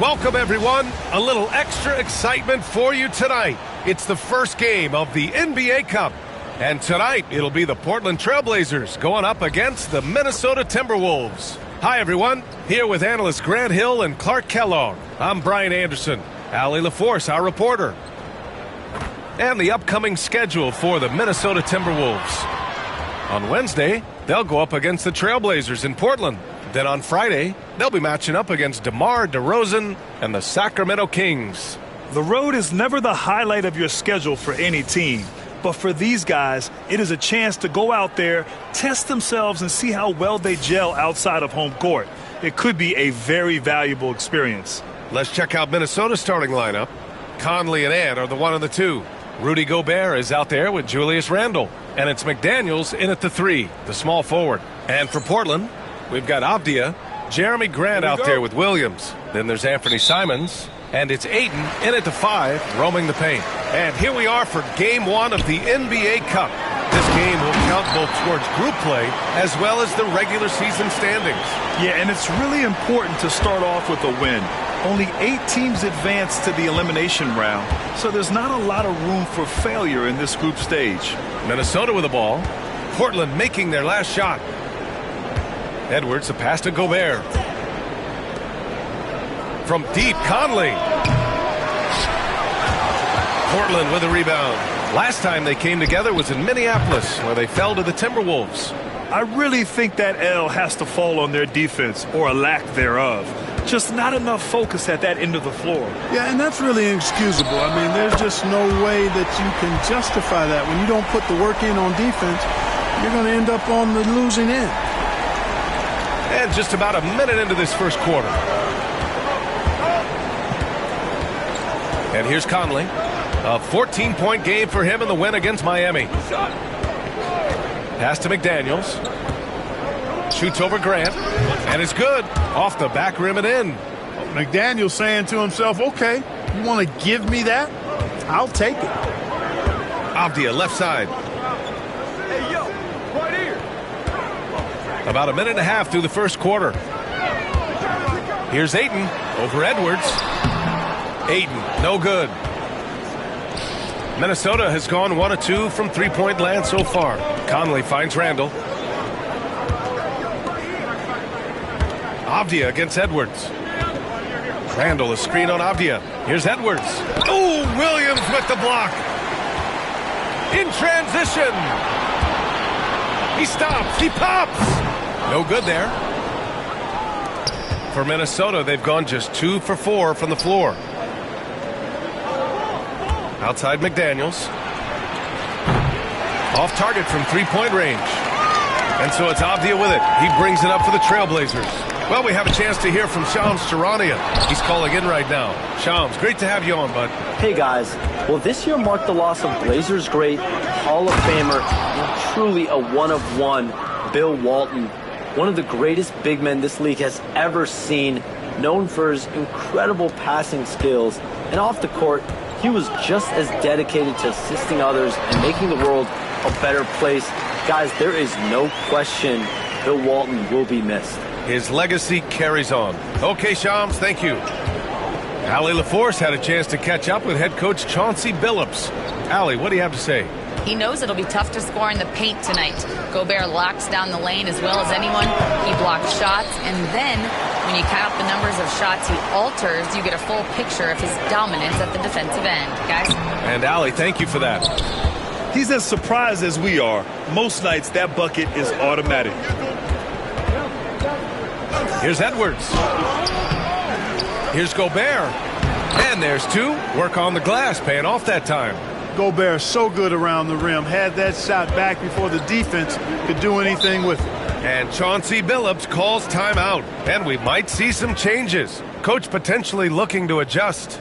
Welcome, everyone. A little extra excitement for you tonight. It's the first game of the NBA Cup. And tonight, it'll be the Portland Trailblazers going up against the Minnesota Timberwolves. Hi, everyone. Here with analysts Grant Hill and Clark Kellogg. I'm Brian Anderson. Allie LaForce, our reporter. And the upcoming schedule for the Minnesota Timberwolves. On Wednesday, they'll go up against the Trailblazers in Portland. Then on Friday, they'll be matching up against DeMar DeRozan and the Sacramento Kings. The road is never the highlight of your schedule for any team. But for these guys, it is a chance to go out there, test themselves, and see how well they gel outside of home court. It could be a very valuable experience. Let's check out Minnesota's starting lineup. Conley and Ant are the 1 and the 2. Rudy Gobert is out there with Julius Randle. And it's McDaniels in at the 3, the small forward. And for Portland, we've got Avdia, Jeremy Grant out there with Williams. Then there's Anthony Simons. And it's Ayton in at the 5, roaming the paint. And here we are for Game 1 of the NBA Cup. This game will count both towards group play as well as the regular season standings. Yeah, and it's really important to start off with a win. Only 8 teams advance to the elimination round, so there's not a lot of room for failure in this group stage. Minnesota with the ball. Portland making their last shot. Edwards, a pass to Gobert. From deep, Conley. Portland with a rebound. Last time they came together was in Minneapolis, where they fell to the Timberwolves. I really think that L has to fall on their defense, or a lack thereof. Just not enough focus at that end of the floor. Yeah, and that's really inexcusable. I mean, there's just no way that you can justify that. When you don't put the work in on defense, you're going to end up on the losing end. And just about a minute into this first quarter. And here's Conley. A 14-point game for him in the win against Miami. Pass to McDaniels. Shoots over Grant. And it's good. Off the back rim and in. McDaniels saying to himself, okay, you want to give me that? I'll take it. Avdia left side. Hey, yo, right here. About a minute and a half through the first quarter. Here's Ayton over Edwards. Ayton, no good. Minnesota has gone 1 of 2 from three-point land so far. Conley finds Randle. Avdia against Edwards. Randle, a screen on Avdia. Here's Edwards. Oh, Williams with the block. In transition. He stops. He pops. No good there. For Minnesota, they've gone just 2 for 4 from the floor. Outside McDaniels. Off target from three-point range. And so it's Avdia with it. He brings it up for the Trailblazers. Well, we have a chance to hear from Shams Charania. He's calling in right now. Shams, great to have you on, bud. Hey, guys. Well, this year marked the loss of Blazers great, Hall of Famer, and truly a one-of-one, Bill Walton. One of the greatest big men this league has ever seen, known for his incredible passing skills. And off the court, he was just as dedicated to assisting others and making the world a better place. Guys, there is no question Bill Walton will be missed. His legacy carries on. Okay, Shams, thank you. Allie LaForce had a chance to catch up with head coach Chauncey Billups. Allie, what do you have to say? He knows it'll be tough to score in the paint tonight. Gobert locks down the lane as well as anyone. He blocks shots, and then when you count the numbers of shots he alters, you get a full picture of his dominance at the defensive end, guys. And Allie, thank you for that. He's as surprised as we are. Most nights, that bucket is automatic. Here's Edwards. Here's Gobert. And there's 2. Work on the glass, paying off that time. Gobert so good around the rim. Had that shot back before the defense could do anything with it. And Chauncey Billups calls timeout. And we might see some changes. Coach potentially looking to adjust.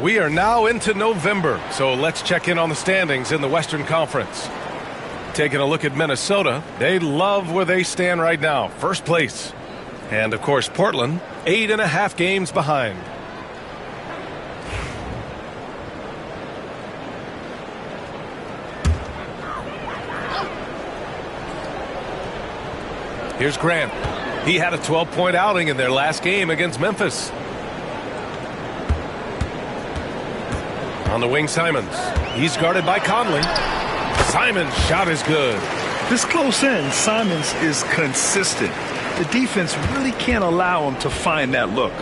We are now into November, so let's check in on the standings in the Western Conference. Taking a look at Minnesota, they love where they stand right now, first place. And, of course, Portland, 8.5 games behind. Here's Grant. He had a 12-point outing in their last game against Memphis. On the wing, Simons. He's guarded by Conley. Simons' shot is good. This close in, Simons is consistent. The defense really can't allow him to find that look.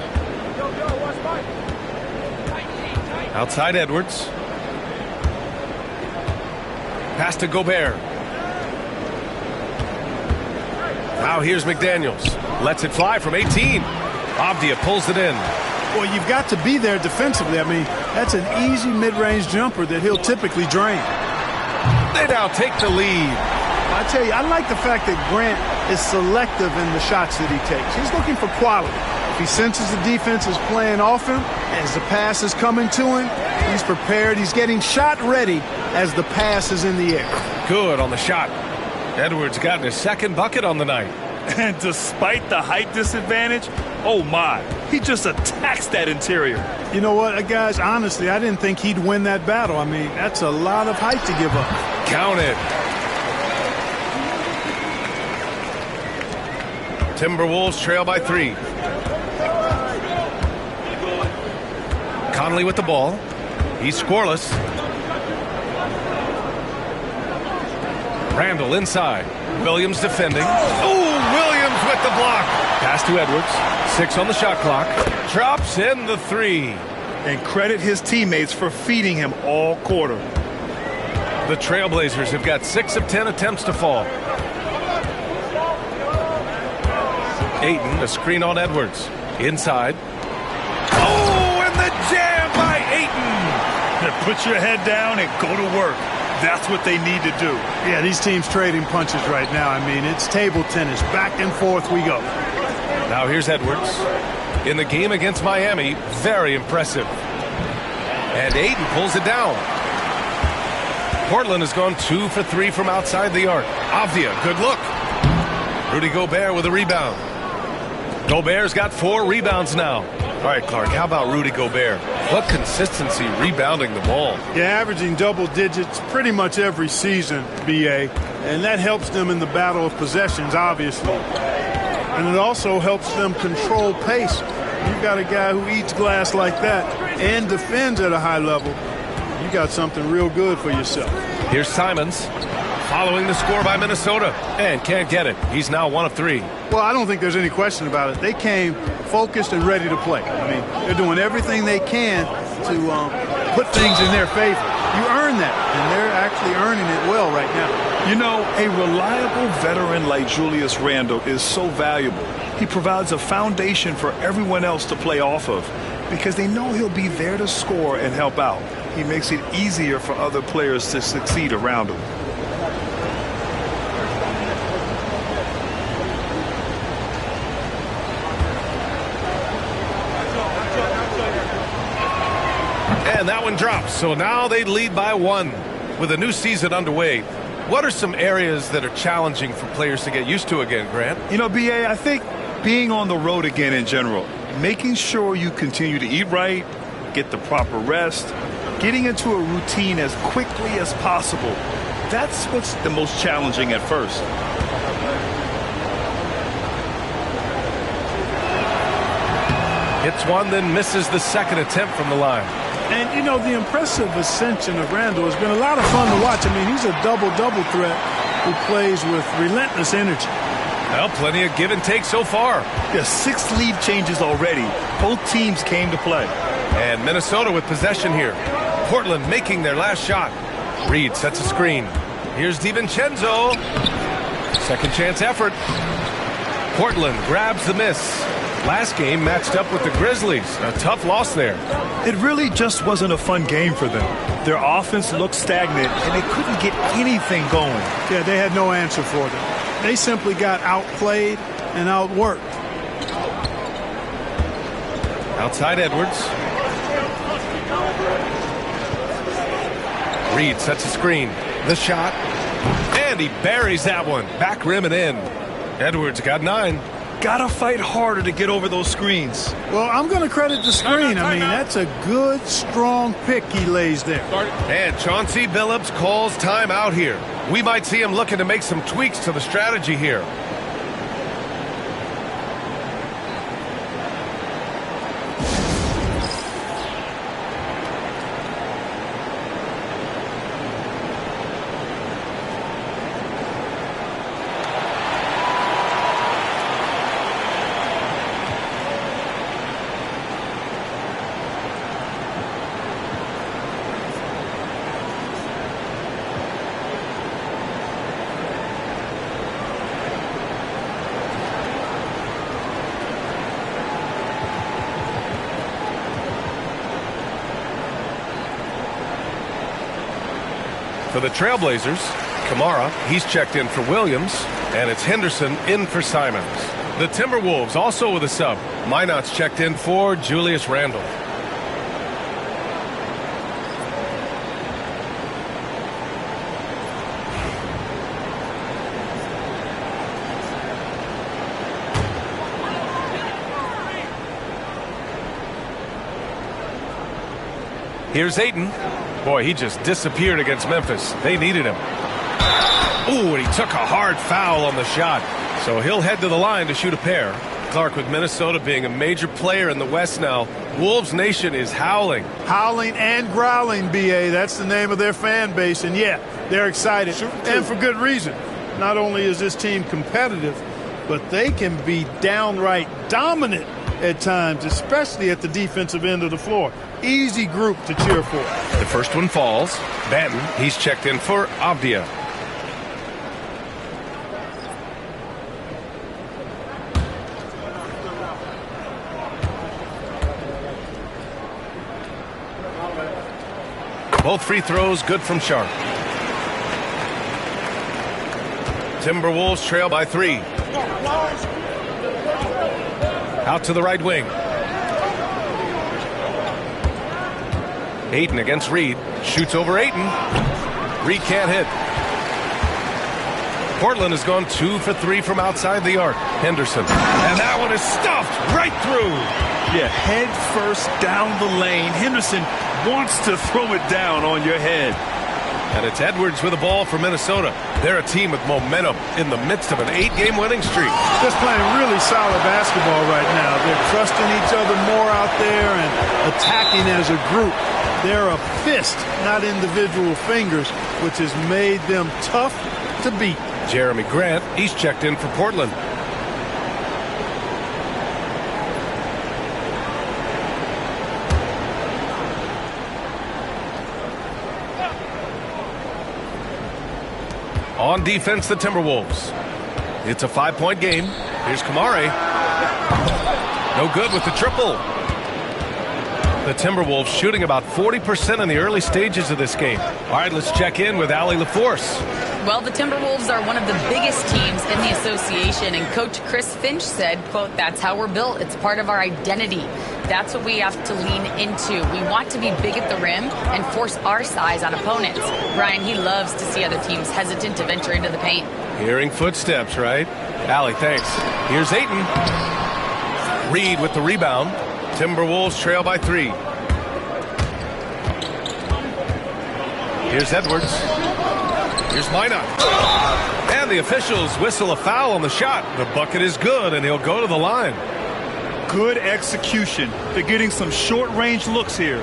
Outside Edwards. Pass to Gobert. Now here's McDaniels. Lets it fly from 18. Avdia pulls it in. Well, you've got to be there defensively. I mean, that's an easy mid-range jumper that he'll typically drain. They now take the lead. I tell you, I like the fact that Grant is selective in the shots that he takes. He's looking for quality. If he senses the defense is playing off him, as the pass is coming to him, he's prepared. He's getting shot ready as the pass is in the air. Good on the shot. Edwards got his second bucket on the night. And despite the height disadvantage, oh my, he just attacks that interior. You know what, guys, honestly, I didn't think he'd win that battle. I mean, that's a lot of height to give up. Count it. Timberwolves trail by 3. Conley with the ball. He's scoreless. Randall inside. Williams defending. Oh, Williams with the block. Pass to Edwards. 6 on the shot clock. Drops in the 3. And credit his teammates for feeding him all quarter. The Trailblazers have got 6 of 10 attempts to fall. Ayton, a screen on Edwards. Inside. Oh, and the jam by Ayton. Now put your head down and go to work. That's what they need to do. Yeah, these teams trading punches right now. I mean, it's table tennis. Back and forth we go. Now here's Edwards. In the game against Miami, very impressive. And Ayton pulls it down. Portland has gone 2 for 3 from outside the arc. Avdia, good look. Rudy Gobert with a rebound. Gobert's got 4 rebounds now. All right, Clark, how about Rudy Gobert? What consistency rebounding the ball. Yeah, averaging double digits pretty much every season, BA. And that helps them in the battle of possessions, obviously. And it also helps them control pace. You've got a guy who eats glass like that and defends at a high level. You got something real good for yourself. Here's Simons following the score by Minnesota and can't get it. He's now 1 of 3. Well, I don't think there's any question about it. They came focused and ready to play. I mean, they're doing everything they can to put things in their favor. You earn that, and they're actually earning it well right now. You know, a reliable veteran like Julius Randle is so valuable. He provides a foundation for everyone else to play off of because they know he'll be there to score and help out. He makes it easier for other players to succeed around him. And that one drops. So now they lead by 1 with a new season underway. What are some areas that are challenging for players to get used to again, Grant? You know, BA, I think being on the road again in general, making sure you continue to eat right, get the proper rest, getting into a routine as quickly as possible. That's what's the most challenging at first. Hits one, then misses the second attempt from the line. And, you know, the impressive ascension of Randall has been a lot of fun to watch. I mean, he's a double-double threat who plays with relentless energy. Well, plenty of give and take so far. Yeah, 6 lead changes already. Both teams came to play. And Minnesota with possession here. Portland making their last shot. Reed sets a screen. Here's DiVincenzo. Second chance effort. Portland grabs the miss. Last game matched up with the Grizzlies. A tough loss there. It really just wasn't a fun game for them. Their offense looked stagnant, and they couldn't get anything going. Yeah, they had no answer for them. They simply got outplayed and outworked. Outside Edwards. Reed sets a screen. The shot. And he buries that one. Back rim and in. Edwards got 9. Gotta fight harder to get over those screens. Well, I'm going to credit the screen. I mean, that's a good, strong pick he lays there. And Chauncey Billups calls timeout here. We might see him looking to make some tweaks to the strategy here. For the Trailblazers, Kamara, he's checked in for Williams, and it's Henderson in for Simons. The Timberwolves also with a sub. Minot's checked in for Julius Randle. Here's Ayton. Boy, he just disappeared against Memphis. They needed him. Ooh, and he took a hard foul on the shot. So he'll head to the line to shoot a pair. Clark, with Minnesota being a major player in the West now, Wolves Nation is howling. Howling and growling, B.A. That's the name of their fan base. And, yeah, they're excited. And for good reason. Not only is this team competitive, but they can be downright dominant at times, especially at the defensive end of the floor. Easy group to cheer for. The first one falls. Banton, he's checked in for Avdia. Both free throws good from Sharp. Timberwolves trail by 3. Out to the right wing. Ayton against Reed. Shoots over Ayton. Reed can't hit. Portland has gone 2 for 3 from outside the arc. Henderson. And that one is stuffed right through. Yeah, head first down the lane. Henderson wants to throw it down on your head. And it's Edwards with the ball for Minnesota. They're a team with momentum in the midst of an 8-game winning streak. Just playing really solid basketball right now. They're trusting each other more out there and attacking as a group. They're a fist, not individual fingers, which has made them tough to beat. Jeremy Grant, he's checked in for Portland. On defense, the Timberwolves. It's a 5-point game. Here's Kamari. No good with the triple. The Timberwolves shooting about 40% in the early stages of this game. All right, let's check in with Allie LaForce. Well, the Timberwolves are one of the biggest teams in the association, and Coach Chris Finch said, quote, "That's how we're built. It's part of our identity. That's what we have to lean into. We want to be big at the rim and force our size on opponents." Brian, he loves to see other teams hesitant to venture into the paint. Hearing footsteps, right? Allie, thanks. Here's Ayton. Reed with the rebound. Timberwolves trail by 3. Here's Edwards. Here's Minot. And the officials whistle a foul on the shot. The bucket is good, and he'll go to the line. Good execution. They're getting some short-range looks here.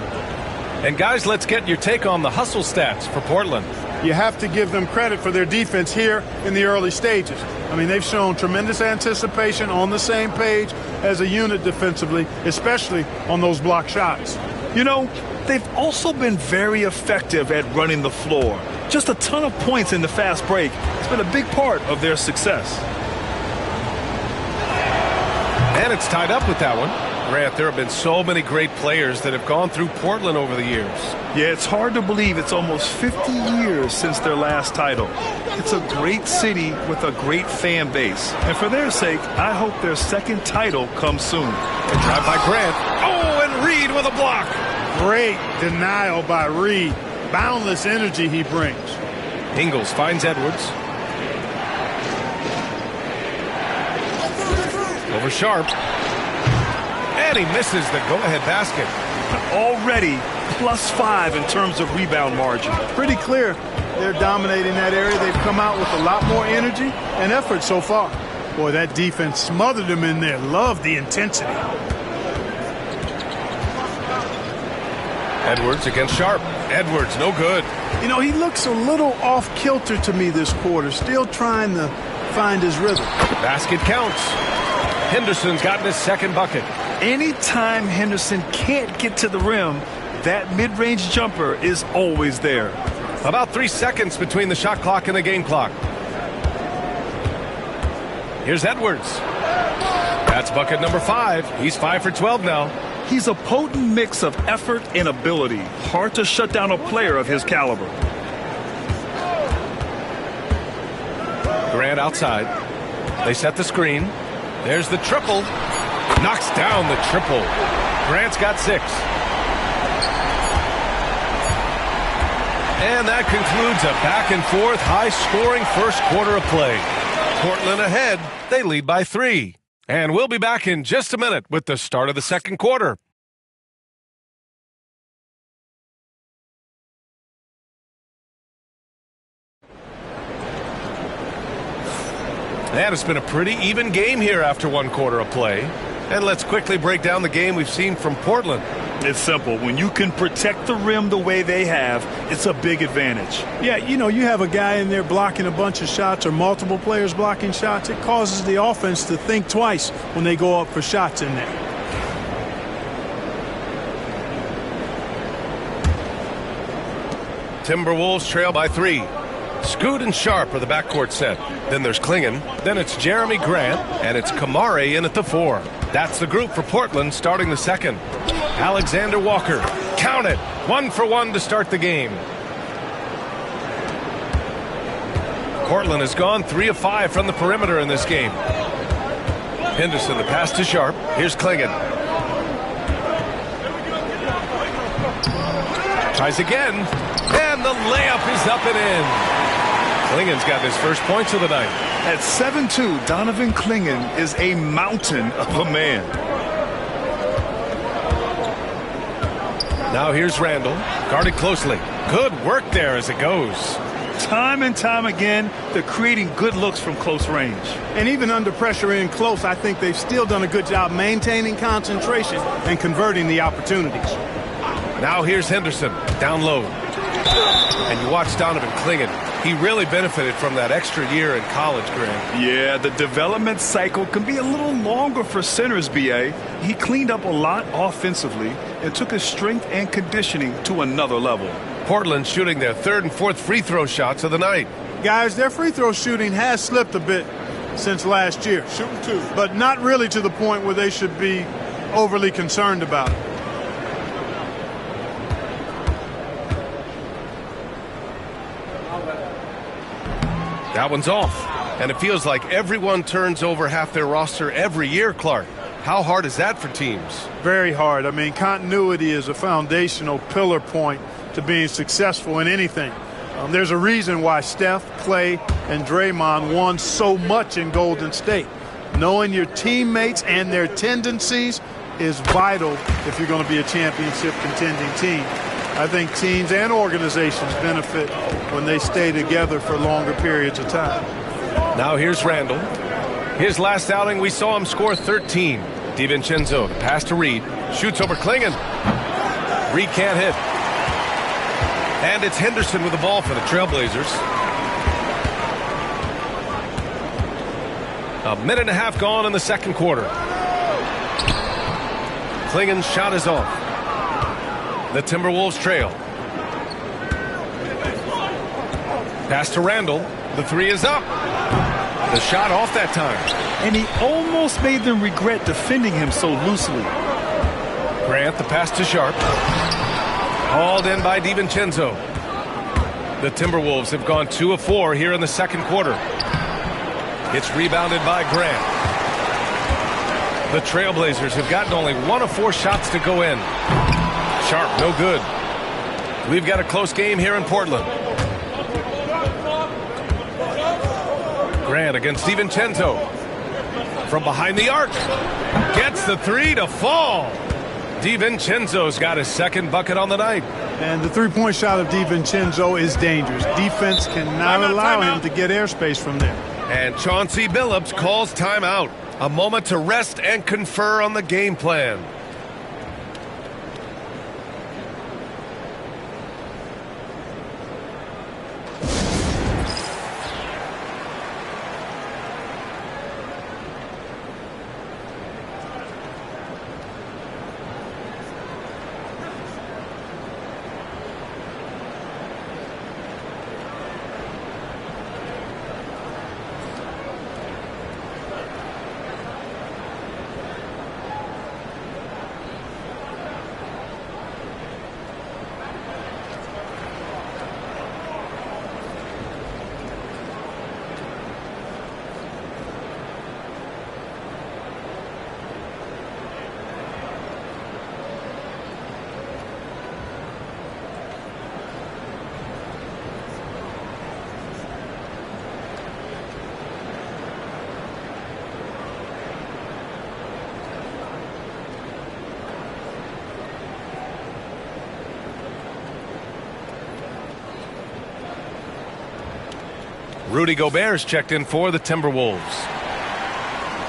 And, guys, let's get your take on the hustle stats for Portland. You have to give them credit for their defense here in the early stages. I mean, they've shown tremendous anticipation, on the same page as a unit defensively, especially on those block shots. You know, they've also been very effective at running the floor. Just a ton of points in the fast break. It's been a big part of their success. And it's tied up with that one. Grant, there have been so many great players that have gone through Portland over the years. Yeah, it's hard to believe it's almost 50 years since their last title. It's a great city with a great fan base. And for their sake, I hope their second title comes soon. A drive by Grant. Oh, and Reed with a block. Great denial by Reed. boundless energy he brings. Ingles finds Edwards. Over Sharp. And he misses the go-ahead basket. Already +5 in terms of rebound margin. Pretty clear they're dominating that area. They've come out with a lot more energy and effort so far. Boy, that defense smothered them in there. Love the intensity. Edwards against Sharp. Edwards, no good. You know, he looks a little off-kilter to me this quarter, still trying to find his rhythm. Basket counts. Henderson's gotten his second bucket. Anytime Henderson can't get to the rim, that mid-range jumper is always there. About 3 seconds between the shot clock and the game clock. Here's Edwards. That's bucket number 5. He's 5 for 12 now. He's a potent mix of effort and ability. Hard to shut down a player of his caliber. Grant outside. They set the screen. There's the triple. Knocks down the triple. Grant's got 6. And that concludes a back-and-forth, high-scoring first quarter of play. Portland ahead. They lead by 3. And we'll be back in just a minute with the start of the second quarter. And it's been a pretty even game here after one quarter of play. And let's quickly break down the game we've seen from Portland. It's simple. When you can protect the rim the way they have, it's a big advantage. Yeah, you know, you have a guy in there blocking a bunch of shots or multiple players blocking shots. It causes the offense to think twice when they go up for shots in there. Timberwolves trail by 3. Scoot and Sharp are the backcourt set. Then there's Klingon. Then it's Jeremy Grant. And it's Kamare in at the 4. That's the group for Portland starting the second. Alexander Walker. Count it. 1 for 1 to start the game. Portland has gone 3 of 5 from the perimeter in this game. Henderson, the pass to Sharp. Here's Klingon. Tries again. And the layup is up and in. Klingon's got his first points of the night. At 7'2", Donovan Klingon is a mountain of a man. Now here's Randall, guarded closely. Good work there as it goes. Time and time again, they're creating good looks from close range. And even under pressure in close, I think they've still done a good job maintaining concentration and converting the opportunities. Now here's Henderson, down low. And you watch Donovan Klingon. He really benefited from that extra year in college, Grant. Yeah, the development cycle can be a little longer for centers, B.A. He cleaned up a lot offensively and took his strength and conditioning to another level. Portland shooting their 3rd and 4th free throw shots of the night. Guys, their free throw shooting has slipped a bit since last year. Shooting 2. But not really to the point where they should be overly concerned about it. That one's off. And it feels like everyone turns over half their roster every year, Clark. How hard is that for teams? Very hard. I mean, continuity is a foundational pillar point to being successful in anything. There's a reason why Steph, Clay, and Draymond won so much in Golden State. Knowing your teammates and their tendencies is vital if you're going to be a championship contending team. I think teams and organizations benefit when they stay together for longer periods of time. Now here's Randall. His last outing, we saw him score 13. DiVincenzo, the pass to Reed. Shoots over Klingon. Reed can't hit. And it's Henderson with the ball for the Trailblazers. A minute and a half gone in the second quarter. Klingon's shot is off. The Timberwolves trail. Pass to Randall. The 3 is up. The shot off that time. And he almost made them regret defending him so loosely. Grant, the pass to Sharp. Hauled in by DiVincenzo. The Timberwolves have gone 2 of 4 here in the second quarter. It's rebounded by Grant. The Trailblazers have gotten only 1 of 4 shots to go in. Sharp, no good. We've got a close game here in Portland. Grant against DiVincenzo. From behind the arc. Gets the three to fall. DiVincenzo's got his second bucket on the night. And the three-point shot of DiVincenzo is dangerous. Defense cannot allow him to get airspace from there. And Chauncey Billups calls timeout. A moment to rest and confer on the game plan. Rudy Gobert's checked in for the Timberwolves.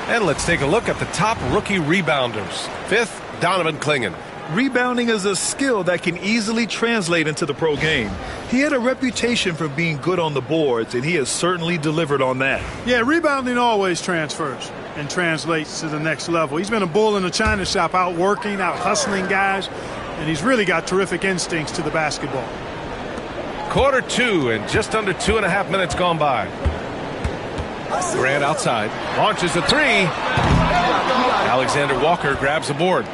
And let's take a look at the top rookie rebounders. Fifth, Donovan Clingan. Rebounding is a skill that can easily translate into the pro game. He had a reputation for being good on the boards, and he has certainly delivered on that. Yeah, rebounding always transfers and translates to the next level. He's been a bull in a china shop, out working, out hustling guys, and he's really got terrific instincts to the basketball. Quarter two and just under 2.5 minutes gone by. Grant outside, launches a three. Alexander Walker grabs the board.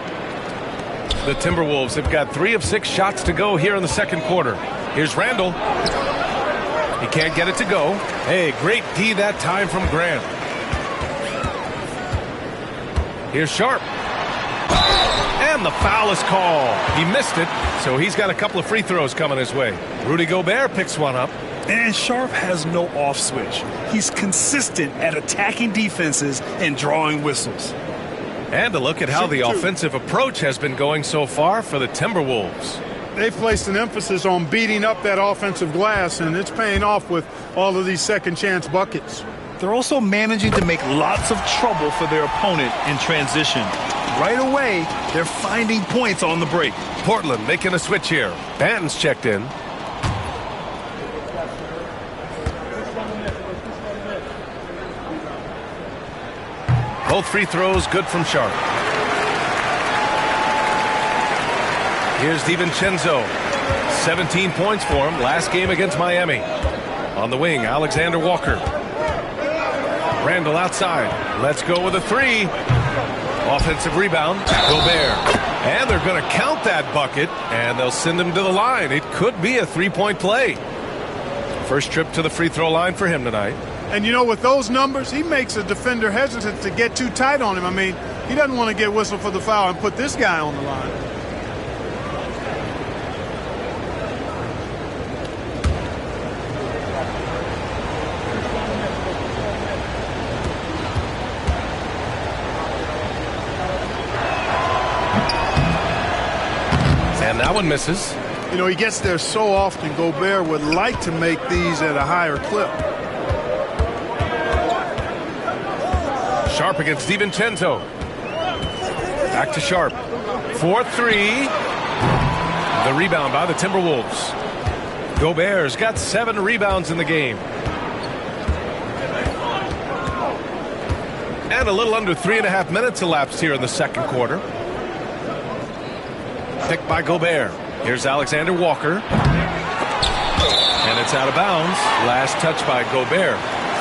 The Timberwolves have got 3 of 6 shots to go here in the second quarter. Here's Randall. He can't get it to go. Hey, great D that time from Grant. Here's Sharp. And the foul is called. He missed it, so he's got a couple of free throws coming his way. Rudy Gobert picks one up. And Sharp has no off switch. He's consistent at attacking defenses and drawing whistles. And a look at how the offensive approach has been going so far for the Timberwolves. They've placed an emphasis on beating up that offensive glass, and it's paying off with all of these second chance buckets. They're also managing to make lots of trouble for their opponent in transition. Right away, they're finding points on the break. Portland making a switch here. Banton's checked in. Both free throws good from Sharp. Here's DiVincenzo. 17 points for him last game against Miami. On the wing, Alexander Walker. Randall outside. Let's go with a three. Offensive rebound, Gobert. And they're going to count that bucket, and they'll send him to the line. It could be a three-point play. First trip to the free throw line for him tonight. And, you know, with those numbers, he makes a defender hesitant to get too tight on him. I mean, he doesn't want to get whistled for the foul and put this guy on the line. And that one misses. You know, he gets there so often. Gobert would like to make these at a higher clip. Sharp against DiVincenzo. Back to Sharp. 4-3. The rebound by the Timberwolves. Gobert's got 7 rebounds in the game. And a little under 3.5 minutes elapsed here in the second quarter. Picked by Gobert. Here's Alexander Walker. And it's out of bounds. Last touch by Gobert.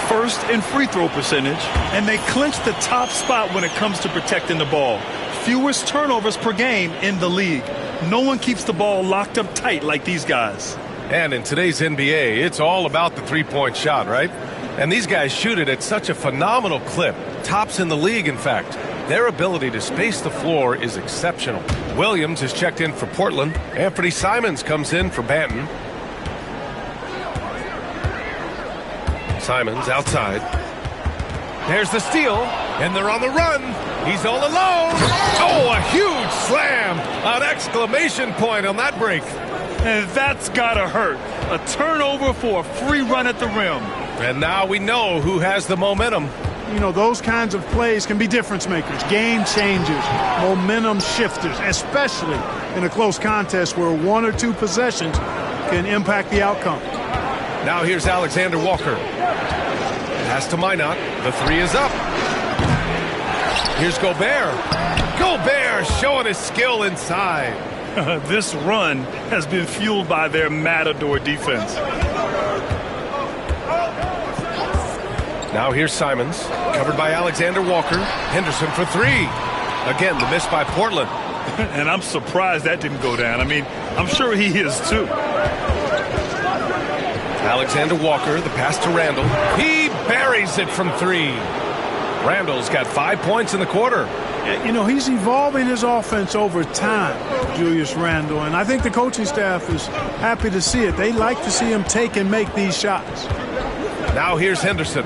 First in free throw percentage, and they clinch the top spot when it comes to protecting the ball. Fewest turnovers per game in the league. No one keeps the ball locked up tight like these guys. And in today's NBA, it's all about the three-point shot, right? And these guys shoot it at such a phenomenal clip. Tops in the league, in fact. Their ability to space the floor is exceptional. Williams is checked in for Portland. Anthony Simons comes in for Banton. Simons outside. There's the steal, and they're on the run. He's all alone. Oh, a huge slam. An exclamation point on that break. And that's gotta hurt. A turnover for a free run at the rim. And now we know who has the momentum. You know, those kinds of plays can be difference makers, game changers, momentum shifters, especially in a close contest where 1 or 2 possessions can impact the outcome. Now here's Alexander Walker. Pass to Minot. The 3 is up. Here's Gobert. Gobert showing his skill inside. This run has been fueled by their Matador defense. Now here's Simons, covered by Alexander Walker. Henderson for 3. Again, the miss by Portland. And I'm surprised that didn't go down. I mean, I'm sure he is too. Alexander Walker, the pass to Randall. He buries it from 3. Randall's got 5 points in the quarter. You know, he's evolving his offense over time, Julius Randle, and I think the coaching staff is happy to see it. They like to see him take and make these shots. Now here's Henderson.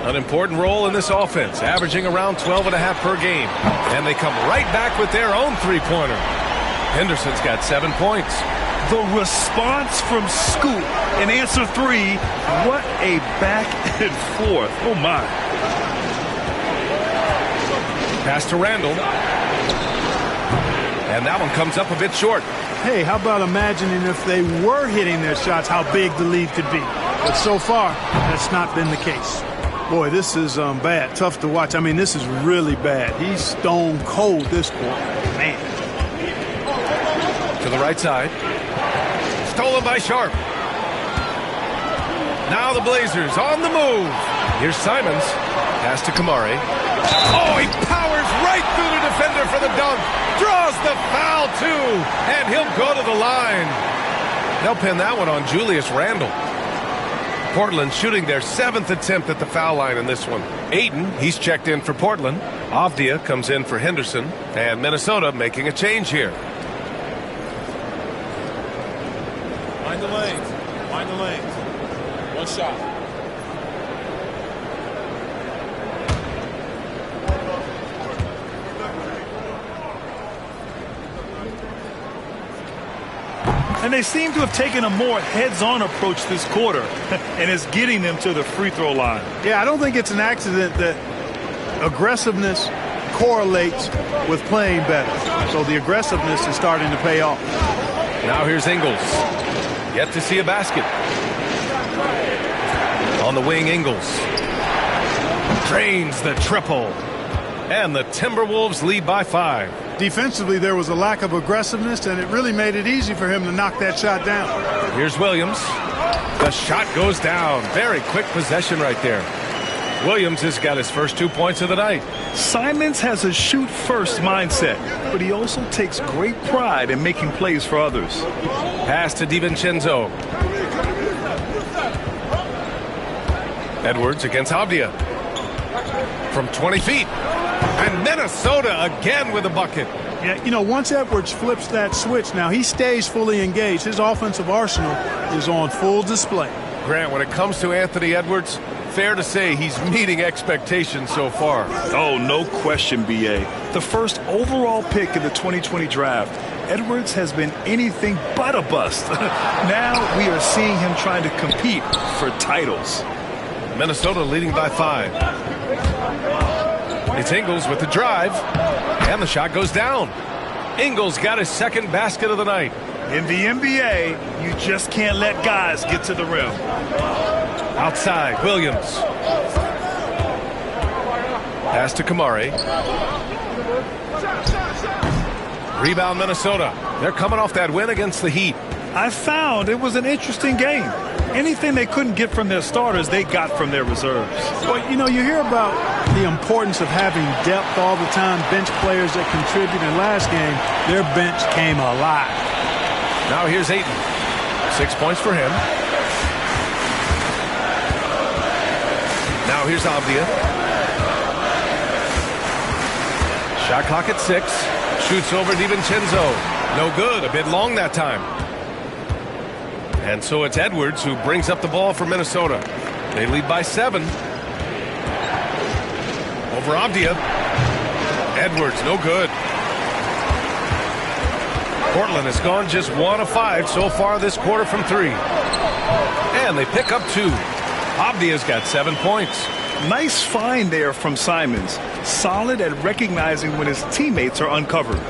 An important role in this offense, averaging around 12.5 per game. And they come right back with their own 3-pointer. Henderson's got 7 points. The response from Scoot in answer 3. What a back and forth. Oh, my. Pass to Randall. And that one comes up a bit short. Hey, how about imagining if they were hitting their shots, how big the lead could be. But so far, that's not been the case. Boy, this is bad. Tough to watch. I mean, this is really bad. He's stone cold this quarter. Man. To the right side. Stolen by Sharp. Now the Blazers on the move. Here's Simons. Pass to Kamari. Oh, he powers right through the defender for the dunk. Draws the foul, too. And he'll go to the line. They'll pin that one on Julius Randle. Portland shooting their 7th attempt at the foul line in this one. Ayton, he's checked in for Portland. Avdia comes in for Henderson. And Minnesota making a change here. Mind the lanes. Mind the lanes. One shot. And they seem to have taken a more heads-on approach this quarter, and it's getting them to the free throw line. Yeah, I don't think it's an accident that aggressiveness correlates with playing better. So the aggressiveness is starting to pay off. Now here's Ingles. Yet to see a basket. On the wing, Ingles. Drains the triple. And the Timberwolves lead by 5. Defensively, there was a lack of aggressiveness, and it really made it easy for him to knock that shot down. Here's Williams. The shot goes down. Very quick possession right there. Williams has got his first 2 points of the night. Simons has a shoot-first mindset, but he also takes great pride in making plays for others. Pass to DiVincenzo. Edwards against Avdia. From 20 feet. And Minnesota again with a bucket. Yeah, you know, once Edwards flips that switch, now he stays fully engaged. His offensive arsenal is on full display. Grant, when it comes to Anthony Edwards, fair to say he's meeting expectations so far. Oh, no question, B.A. The first overall pick in the 2020 draft, Edwards has been anything but a bust. Now we are seeing him trying to compete for titles. Minnesota leading by 5. It's Ingles with the drive, and the shot goes down. Ingles got his second basket of the night. In the NBA, you just can't let guys get to the rim. Outside, Williams. Pass to Kamari. Rebound, Minnesota. They're coming off that win against the Heat. I found it was an interesting game. Anything they couldn't get from their starters, they got from their reserves. Well, you know, you hear about the importance of having depth all the time, bench players that contribute. In last game, their bench came alive. Now here's Ayton. 6 points for him. Now here's Avdia. Shot clock at 6. Shoots over DiVincenzo. No good. A bit long that time. And so it's Edwards who brings up the ball for Minnesota. They lead by 7. Over Avdia. Edwards, no good. Portland has gone just 1 of 5 so far this quarter from 3. And they pick up 2. Avdia's got 7 points. Nice find there from Simons. Solid at recognizing when his teammates are uncovered.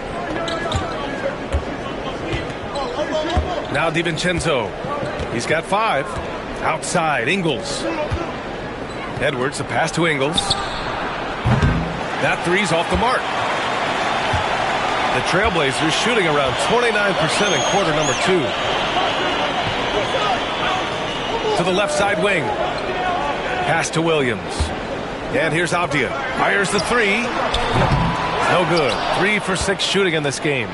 Now DiVincenzo. He's got 5. Outside, Ingles. Edwards, a pass to Ingles. That three's off the mark. The Trailblazers shooting around 29% in quarter number 2. To the left side wing. Pass to Williams. And here's Avdia. Fires the 3. No good. 3 for 6 shooting in this game.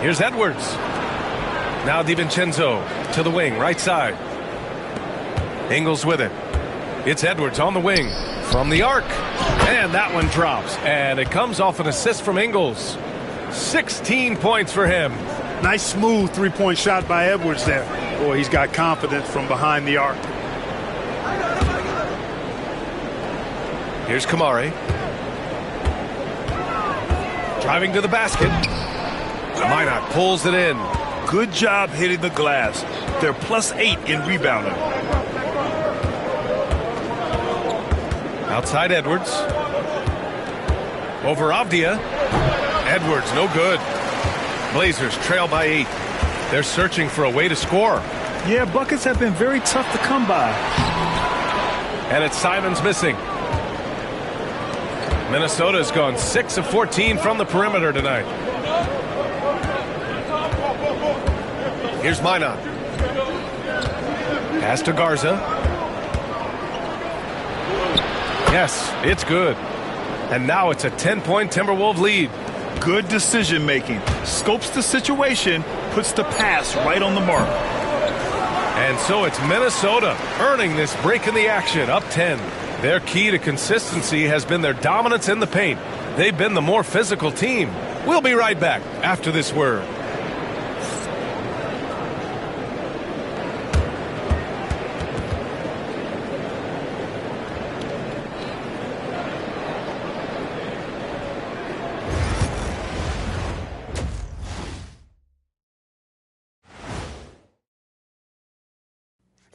Here's Edwards. Now DiVincenzo to the wing, right side. Ingles with it. It's Edwards on the wing from the arc. And that one drops. And it comes off an assist from Ingles. 16 points for him. Nice smooth three-point shot by Edwards there. Boy, he's got confidence from behind the arc. Here's Kamari. Driving to the basket. Minot pulls it in. Good job hitting the glass. They're +8 in rebounding. Outside Edwards. Over Avdia. Edwards, no good. Blazers trail by 8. They're searching for a way to score. Yeah, buckets have been very tough to come by. And it's Simons missing. Minnesota's gone 6 of 14 from the perimeter tonight. Here's Minot. Pass to Garza. Yes, it's good. And now it's a 10-point Timberwolves lead. Good decision making. Scopes the situation, puts the pass right on the mark. And so it's Minnesota earning this break in the action, up 10. Their key to consistency has been their dominance in the paint. They've been the more physical team. We'll be right back after this word.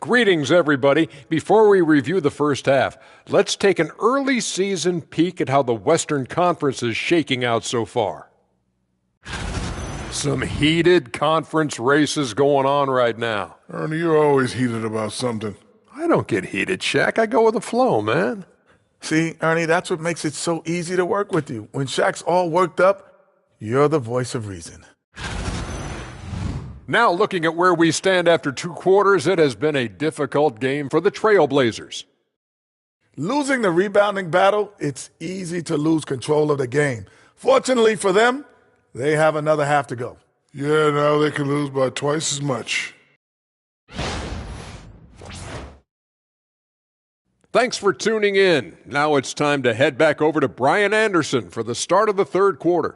Greetings, everybody. Before we review the first half, let's take an early season peek at how the Western Conference is shaking out so far. Some heated conference races going on right now. Ernie, you're always heated about something. I don't get heated, Shaq. I go with the flow, man. See, Ernie, that's what makes it so easy to work with you. When Shaq's all worked up, you're the voice of reason. Now looking at where we stand after 2 quarters, it has been a difficult game for the Trailblazers. Losing the rebounding battle, it's easy to lose control of the game. Fortunately for them, they have another half to go. Yeah, now they can lose by twice as much. Thanks for tuning in. Now it's time to head back over to Brian Anderson for the start of the third quarter.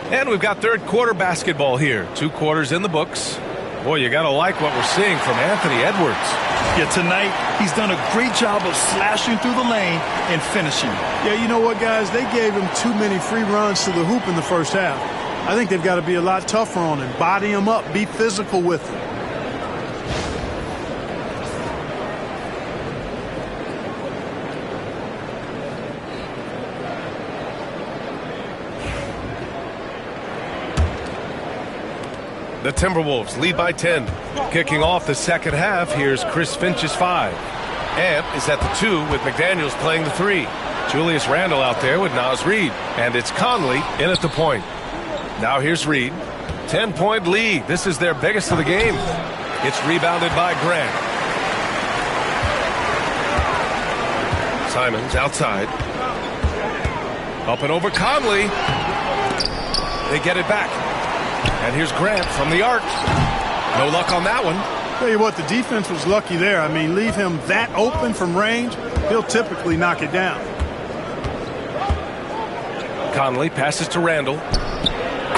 And we've got third quarter basketball here. 2 quarters in the books. Boy, you got to like what we're seeing from Anthony Edwards. Yeah, tonight he's done a great job of slashing through the lane and finishing. Yeah, you know what, guys? They gave him too many free runs to the hoop in the first half. I think they've got to be a lot tougher on him. Body him up. Be physical with him. The Timberwolves lead by 10. Kicking off the second half, here's Chris Finch's 5. Ant is at the 2 with McDaniels playing the 3. Julius Randle out there with Naz Reid. And it's Conley in at the point. Now here's Reid. 10-point lead. This is their biggest of the game. It's rebounded by Grant. Simons outside. Up and over Conley. They get it back. And here's Grant from the arc. No luck on that one. Tell you what, the defense was lucky there. I mean, leave him that open from range, he'll typically knock it down. Conley passes to Randall.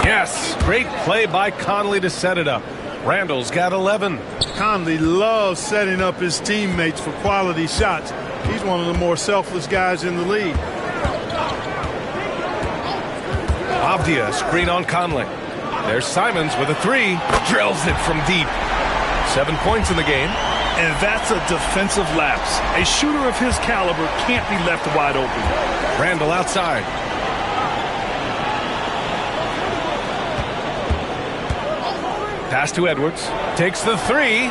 Yes, great play by Conley to set it up. Randall's got 11. Conley loves setting up his teammates for quality shots. He's one of the more selfless guys in the league. Avdia, screen on Conley. There's Simons with a three. Drills it from deep. 7 points in the game. And that's a defensive lapse. A shooter of his caliber can't be left wide open. Randall outside. Pass to Edwards. Takes the three.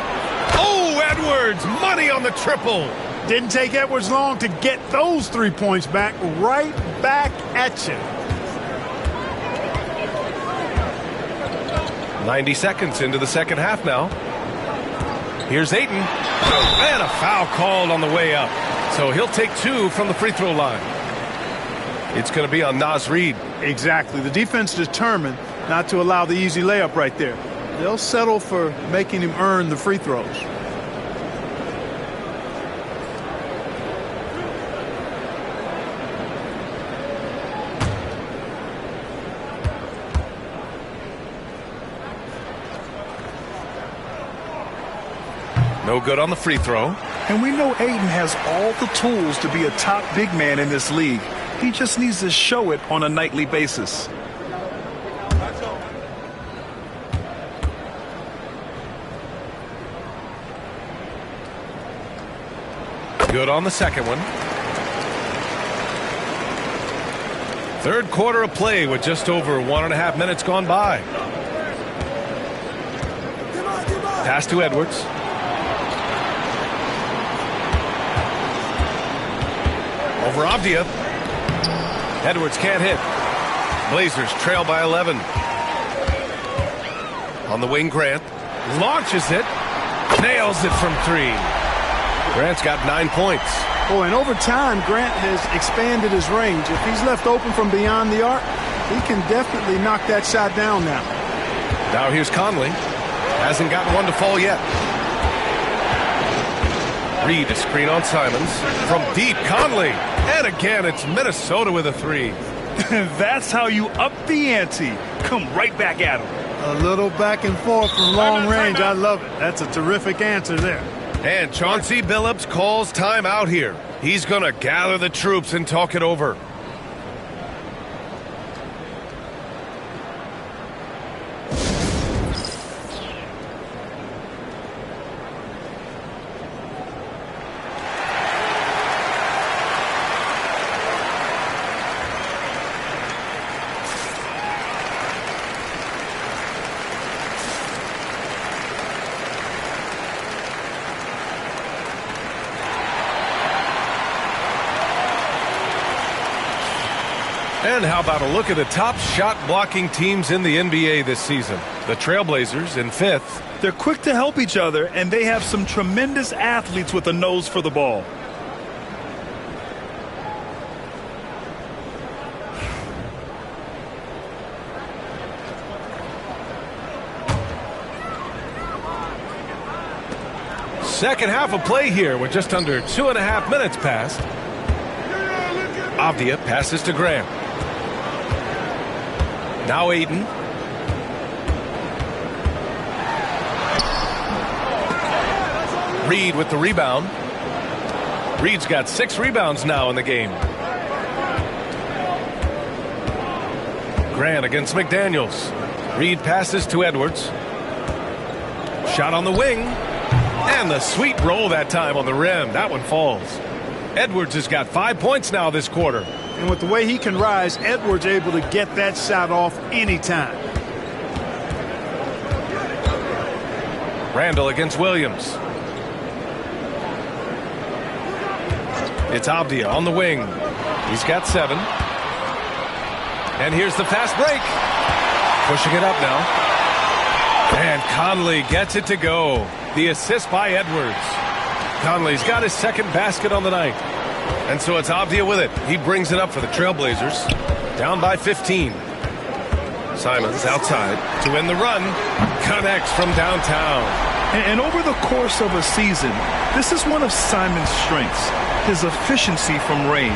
Oh, Edwards! Money on the triple. Didn't take Edwards long to get those 3 points back. Right back at you. 90 seconds into the second half now. Here's Ayton. And a foul called on the way up. So he'll take 2 from the free throw line. It's going to be on Naz Reid. Exactly. The defense determined not to allow the easy layup right there. They'll settle for making him earn the free throws. No good on the free throw. And we know Ayton has all the tools to be a top big man in this league. He just needs to show it on a nightly basis. Good on the second one. Third quarter of play with just over 1.5 minutes gone by. Pass to Edwards. Over Avdia. Edwards can't hit. Blazers trail by 11. On the wing, Grant launches it. Nails it from 3. Grant's got 9 points. Oh, and over time, Grant has expanded his range. If he's left open from beyond the arc, he can definitely knock that shot down now. Now here's Conley. Hasn't gotten one to fall yet. Reid, a screen on Simons. From deep, Conley. And again, it's Minnesota with a 3. That's how you up the ante. Come right back at him. A little back and forth from long range. I love it. That's a terrific answer there. And Chauncey Billups calls timeout here. He's going to gather the troops and talk it over. And how about a look at the top shot blocking teams in the NBA this season? The Trailblazers in 5th. They're quick to help each other, and they have some tremendous athletes with a nose for the ball. Second half of play here with just under 2.5 minutes passed. Avdia passes to Graham. Now Ayton. Reid with the rebound. Reid's got 6 rebounds now in the game. Grant against McDaniels. Reid passes to Edwards. Shot on the wing. And the sweet roll that time on the rim. That one falls. Edwards has got 5 points now this quarter. And with the way he can rise, Edwards able to get that shot off anytime. Randall against Williams. It's Avdia on the wing. He's got 7. And here's the fast break. Pushing it up now. And Conley gets it to go. The assist by Edwards. Conley's got his second basket on the night. And so it's Avdia with it. He brings it up for the Trailblazers. Down by 15. Simons outside to win the run. Connects from downtown. And over the course of a season, this is one of Simons' strengths, his efficiency from range.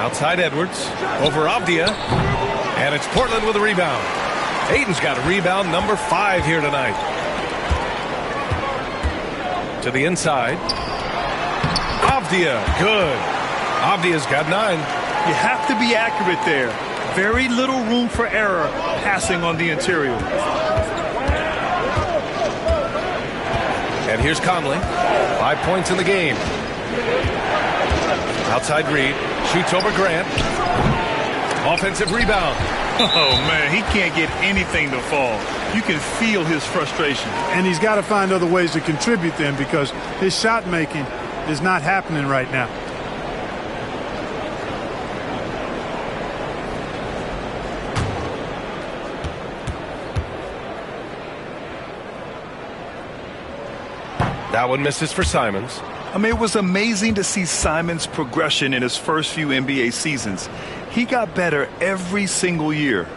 Outside Edwards, over Avdia, and it's Portland with a rebound. Aiden's got a rebound number 5 here tonight. To the inside. Avdia, good. Avdia's got 9. You have to be accurate there. Very little room for error passing on the interior. And here's Conley. 5 points in the game. Outside Reed. Shoots over Grant. Offensive rebound. Oh, man, he can't get anything to fall. You can feel his frustration. And he's got to find other ways to contribute then, because his shot making is not happening right now. That one misses for Simons. I mean, it was amazing to see Simons' progression in his first few NBA seasons. He got better every single year.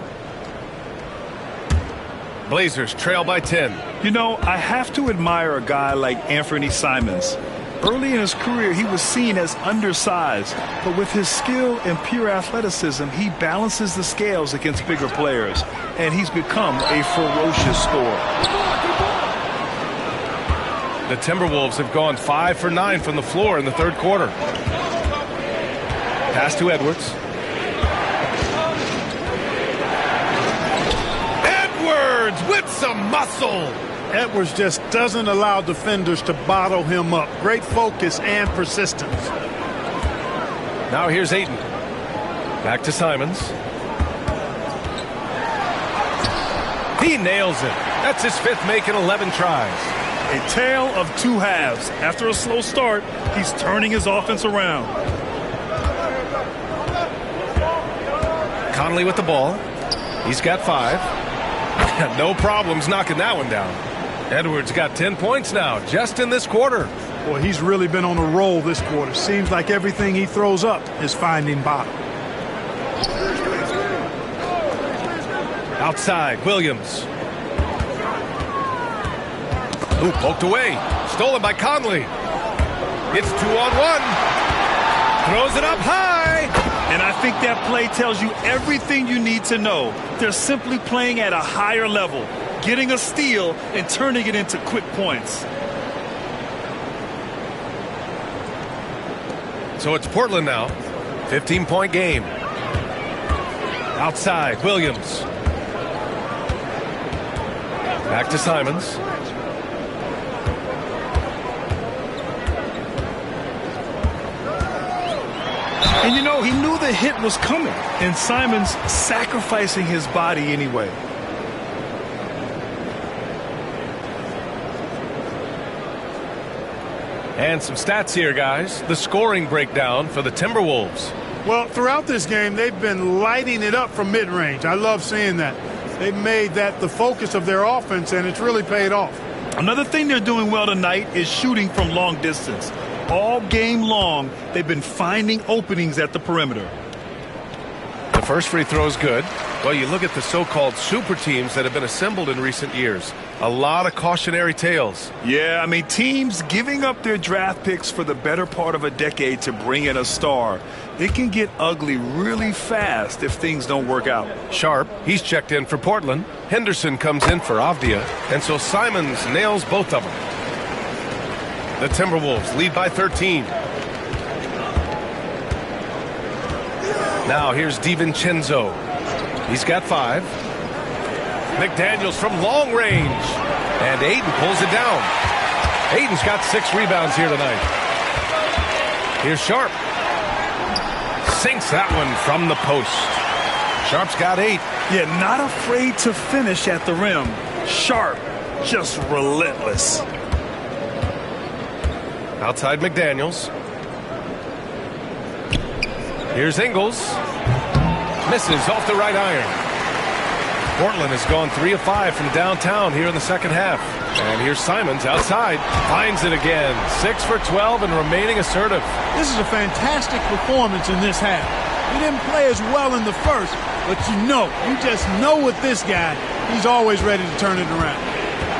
Blazers trail by 10. You know, I have to admire a guy like Anthony Simons. Early in his career, he was seen as undersized, but with his skill and pure athleticism, he balances the scales against bigger players, and he's become a ferocious scorer. The Timberwolves have gone 5 for 9 from the floor in the third quarter. Pass to Edwards. Edwards with some muscle. Edwards just doesn't allow defenders to bottle him up. Great focus and persistence. Now here's Ayton. Back to Simons. He nails it. That's his 5th make in 11 tries. A tale of 2 halves. After a slow start, he's turning his offense around. Conley with the ball. He's got 5. No problems knocking that one down. Edwards got 10 points now, just in this quarter. Boy, he's really been on a roll this quarter. Seems like everything he throws up is finding bottom. Outside, Williams. Ooh, poked away. Stolen by Conley. It's 2-on-1. Throws it up high. And I think that play tells you everything you need to know. They're simply playing at a higher level, getting a steal and turning it into quick points. So it's Portland now. 15-point game. Outside, Williams. Back to Simons. And you know, he knew the hit was coming, and Simons sacrificing his body anyway. And some stats here, guys. The scoring breakdown for the Timberwolves. Well, throughout this game, they've been lighting it up from mid-range. I love seeing that. They've made that the focus of their offense, and it's really paid off. Another thing they're doing well tonight is shooting from long distance. All game long, they've been finding openings at the perimeter. The first free throw is good. Well, you look at the so-called super teams that have been assembled in recent years. A lot of cautionary tales. Yeah, I mean, teams giving up their draft picks for the better part of a decade to bring in a star. It can get ugly really fast if things don't work out. Sharp, he's checked in for Portland. Henderson comes in for Avdia. And so Simons nails both of them. The Timberwolves lead by 13. Now here's DiVincenzo. He's got 5. McDaniels from long range. And Ayton pulls it down. Ayton's got 6 rebounds here tonight. Here's Sharp. Sinks that one from the post. Sharp's got 8. Yeah, not afraid to finish at the rim. Sharp, just relentless. Outside McDaniels. Here's Ingles. Misses off the right iron. Portland has gone 3 of 5 from downtown here in the second half. And here's Simons outside. Finds it again. 6 for 12 and remaining assertive. This is a fantastic performance in this half. He didn't play as well in the first, but you just know with this guy, he's always ready to turn it around.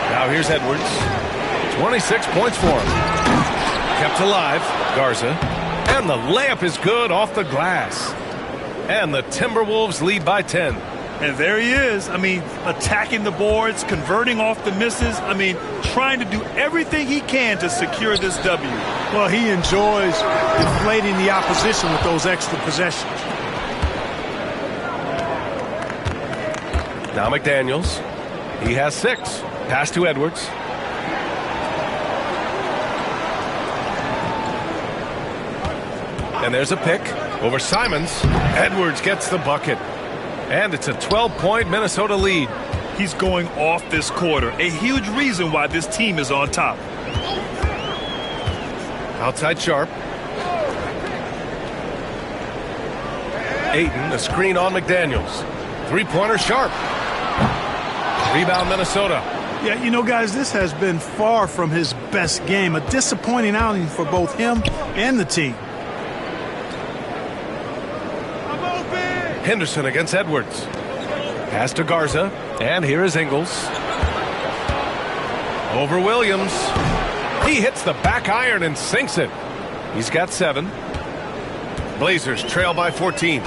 Now here's Edwards. 26 points for him. Kept alive. Garza. And the layup is good off the glass. And the Timberwolves lead by 10. And there he is. I mean, attacking the boards, converting off the misses. I mean, trying to do everything he can to secure this W. Well, he enjoys deflating the opposition with those extra possessions. Now McDaniels. He has 6. Pass to Edwards. And there's a pick over Simons. Edwards gets the bucket. And it's a 12-point Minnesota lead. He's going off this quarter. A huge reason why this team is on top. Outside Sharp. Ayton, a screen on McDaniels. Three-pointer Sharp. Rebound Minnesota. Yeah, guys, this has been far from his best game. A disappointing outing for both him and the team. Henderson against Edwards. Pass to Garza. And here is Ingles. Over Williams. He hits the back iron and sinks it. He's got 7. Blazers trail by 14.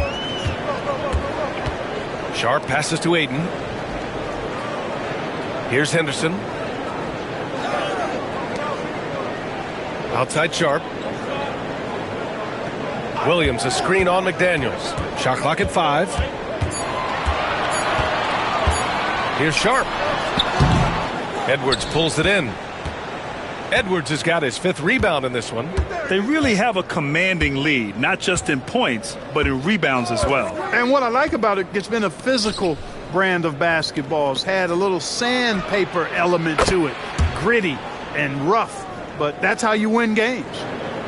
Sharp passes to Ayton. Here's Henderson. Outside Sharp. Williams, a screen on McDaniels. Shot clock at 5. Here's Sharp. Edwards pulls it in. Edwards has got his 5th rebound in this one. They really have a commanding lead, not just in points, but in rebounds as well. And what I like about it, it's been a physical brand of basketball. It's had a little sandpaper element to it. Gritty and rough, but that's how you win games.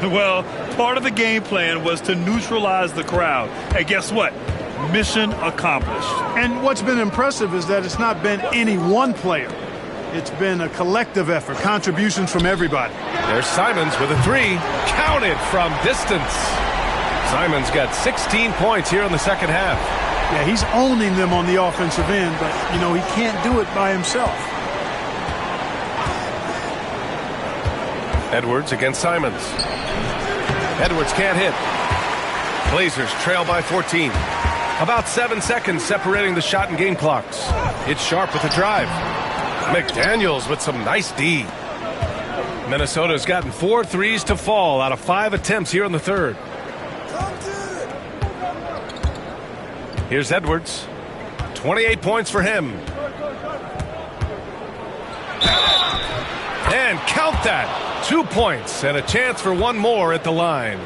Well, part of the game plan was to neutralize the crowd. And guess what? Mission accomplished. And what's been impressive is that it's not been any one player. It's been a collective effort, contributions from everybody. There's Simons with a 3. Counted from distance. Simons got 16 points here in the second half. Yeah, he's owning them on the offensive end, but, he can't do it by himself. Edwards against Simons. Edwards can't hit. Blazers trail by 14. About 7 seconds separating the shot and game clocks. It's Sharp with a drive. McDaniels with some nice D. Minnesota's gotten 4 threes to fall out of 5 attempts here in the third. Here's Edwards. 28 points for him. And count that. 2 points and a chance for one more at the line.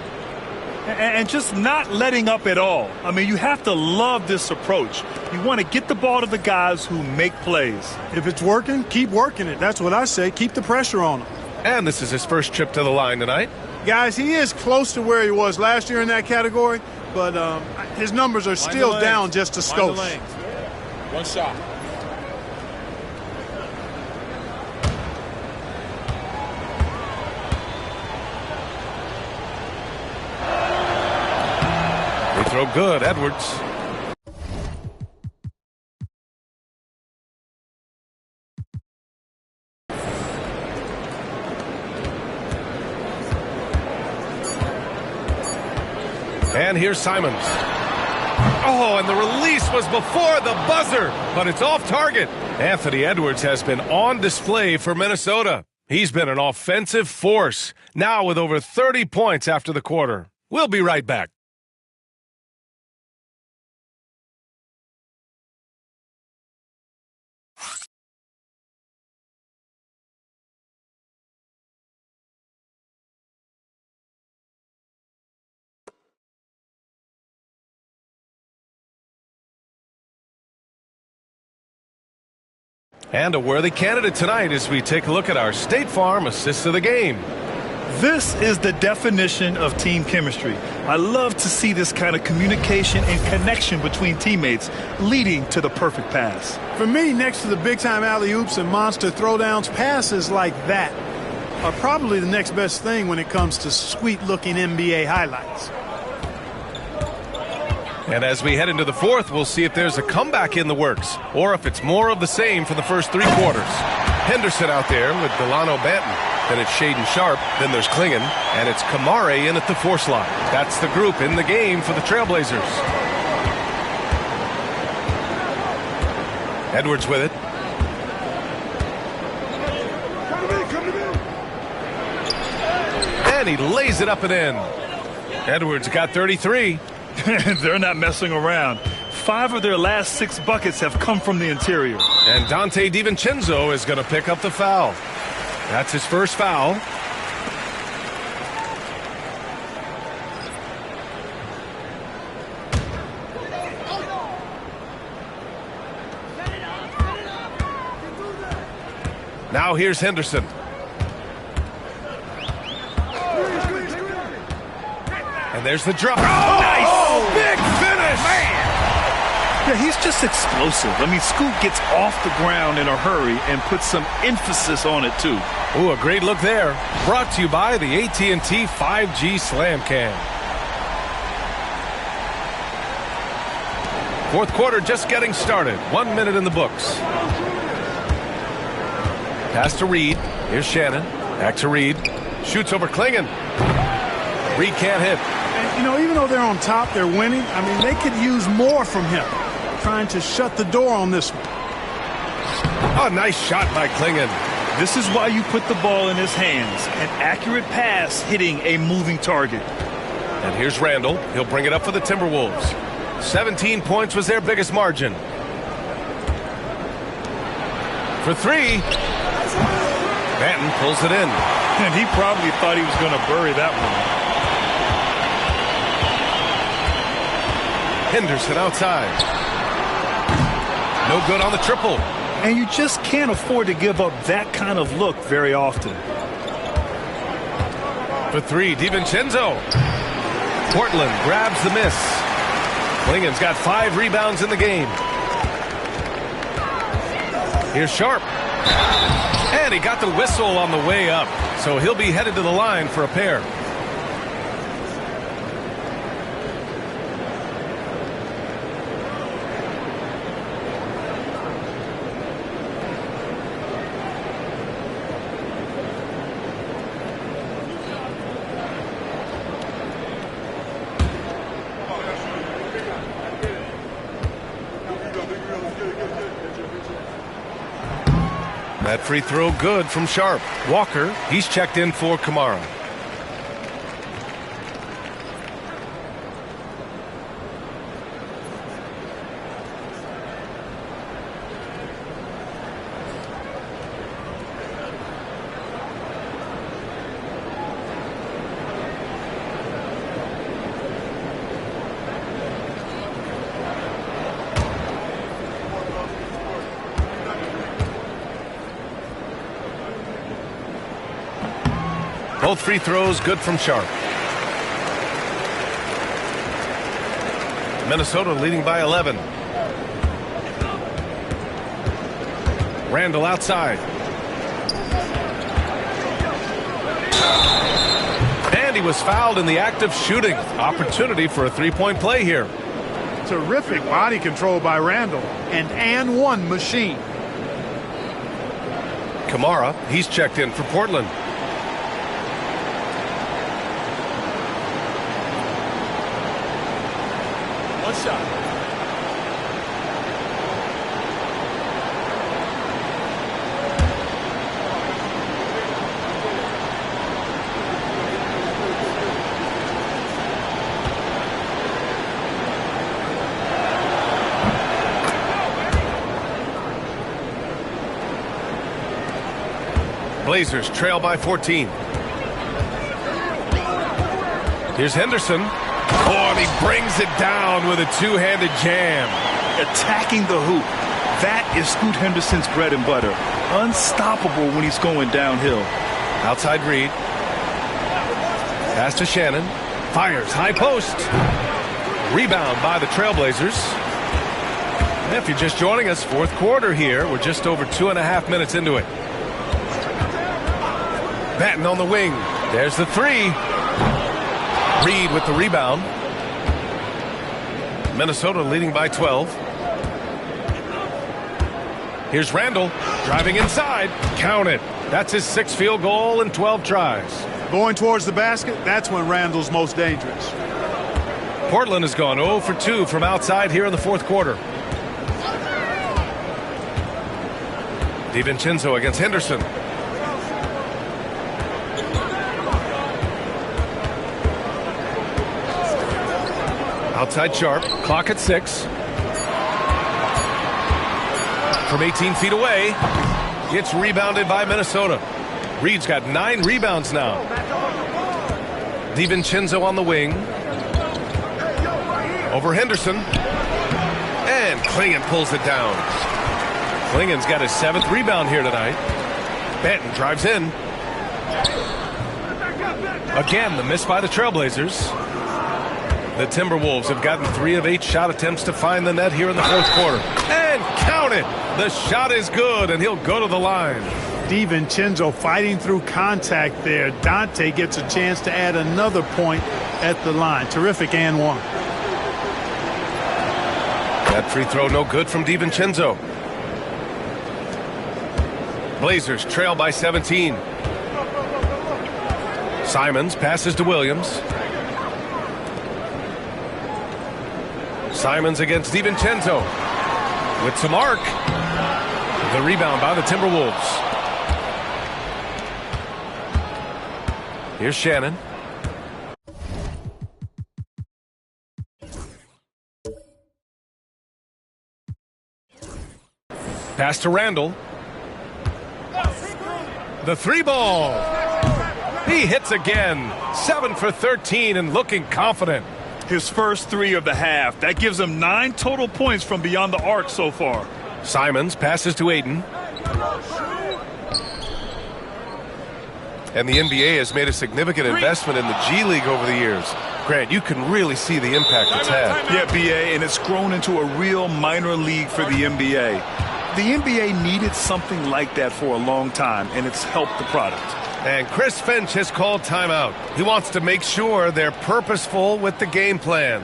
And just not letting up at all. I mean, you have to love this approach. You want to get the ball to the guys who make plays. If it's working, keep working it. That's what I say. Keep the pressure on him. And this is his first trip to the line tonight. Guys, he is close to where he was last year in that category, but his numbers are still down just a skosh. One shot. They throw good, Edwards. And here's Simons. Oh, and the release was before the buzzer, but it's off target. Anthony Edwards has been on display for Minnesota. He's been an offensive force, now with over 30 points after the quarter. We'll be right back. And a worthy candidate tonight as we take a look at our State Farm Assist of the Game. This is the definition of team chemistry. I love to see this kind of communication and connection between teammates leading to the perfect pass. For me, next to the big-time alley-oops and monster throwdowns, passes like that are probably the next best thing when it comes to sweet-looking NBA highlights. And as we head into the fourth, we'll see if there's a comeback in the works or if it's more of the same for the first 3 quarters. Henderson out there with Delano Banton. Then it's Shaden Sharp. Then there's Klingon. And it's Kamare in at the 4 slot. That's the group in the game for the Trailblazers. Edwards with it. And he lays it up and in. Edwards got 33. They're not messing around. 5 of their last 6 buckets have come from the interior. And Dante DiVincenzo is going to pick up the foul. That's his first foul. Now here's Henderson. And there's the drop. Oh, nice! Big finish! Man! Yeah, he's just explosive. I mean, Scoot gets off the ground in a hurry and puts some emphasis on it, too. Ooh, a great look there. Brought to you by the AT&T 5G Slam Cam. Fourth quarter just getting started. 1 minute in the books. Pass to Reed. Here's Shannon. Back to Reed. Shoots over Klingon. Reed can't hit. And, you know, even though they're on top, they're winning. I mean, they could use more from him. Trying to shut the door on this one. Oh, nice shot by Klingon. This is why you put the ball in his hands. An accurate pass hitting a moving target. And here's Randall. He'll bring it up for the Timberwolves. 17 points was their biggest margin. For 3. Banton pulls it in. And he probably thought he was going to bury that one. Henderson outside. No good on the triple. And you just can't afford to give up that kind of look very often. For 3, DiVincenzo. Portland grabs the miss. Klingon's got 5 rebounds in the game. Here's Sharp. And he got the whistle on the way up. So he'll be headed to the line for a pair. That free throw good from Sharp. Walker, he's checked in for Kamara. Both free throws good from Sharp. Minnesota leading by 11. Randall outside. And he was fouled in the act of shooting. Opportunity for a three-point play here. Terrific body control by Randall. And one machine. Kamara, he's checked in for Portland. One shot. Blazers trail by 14. Here's Henderson. Oh, and he brings it down with a two-handed jam. Attacking the hoop. That is Scoot Henderson's bread and butter. Unstoppable when he's going downhill. Outside Reed. Pass to Shannon. Fires. High post. Rebound by the Trailblazers. If you're just joining us, fourth quarter here. We're just over 2.5 minutes into it. Batten on the wing. There's the three. Reed with the rebound. Minnesota leading by 12. Here's Randall driving inside. Count it. That's his 6th field goal in 12 tries. Going towards the basket, that's when Randall's most dangerous. Portland has gone 0 for 2 from outside here in the fourth quarter. DiVincenzo against Henderson. Outside Sharp. Clock at 6. From 18 feet away. Gets rebounded by Minnesota. Reed's got 9 rebounds now. DiVincenzo on the wing. Over Henderson. And Klingon pulls it down. Klingon's got his 7th rebound here tonight. Banton drives in. Again, the miss by the Trailblazers. The Timberwolves have gotten 3 of 8 shot attempts to find the net here in the fourth quarter. And count it! The shot is good, and he'll go to the line. DiVincenzo fighting through contact there. Dante gets a chance to add another point at the line. Terrific and one. That free throw no good from DiVincenzo. Blazers trail by 17. Simons passes to Williams. Simons against DiVincenzo. With some arc. The rebound by the Timberwolves. Here's Shannon. Pass to Randall. The 3 ball. He hits again. 7 for 13 and looking confident. His first 3 of the half. That gives him 9 total points from beyond the arc so far. Simons passes to Ayton. And the NBA has made a significant investment in the G League over the years. Grant, you can really see the impact it's had. Yeah, BA, and it's grown into a real minor league for the NBA. The NBA needed something like that for a long time, and it's helped the product. And Chris Finch has called timeout. He wants to make sure they're purposeful with the game plan.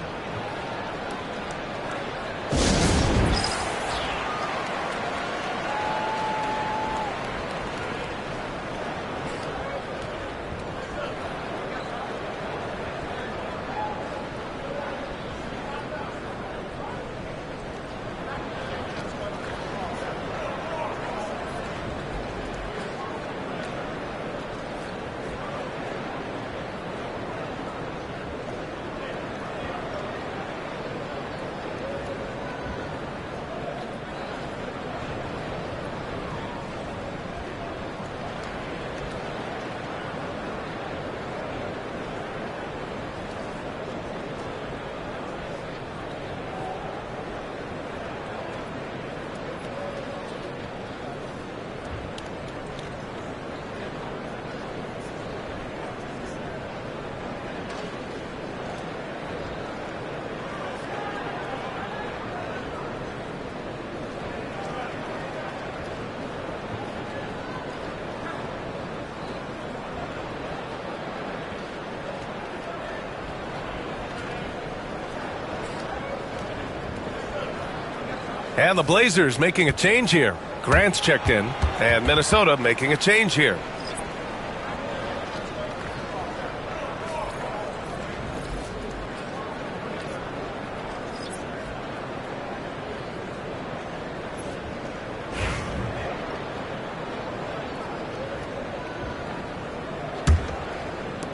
And the Blazers making a change here. Grant's checked in, and Minnesota making a change here.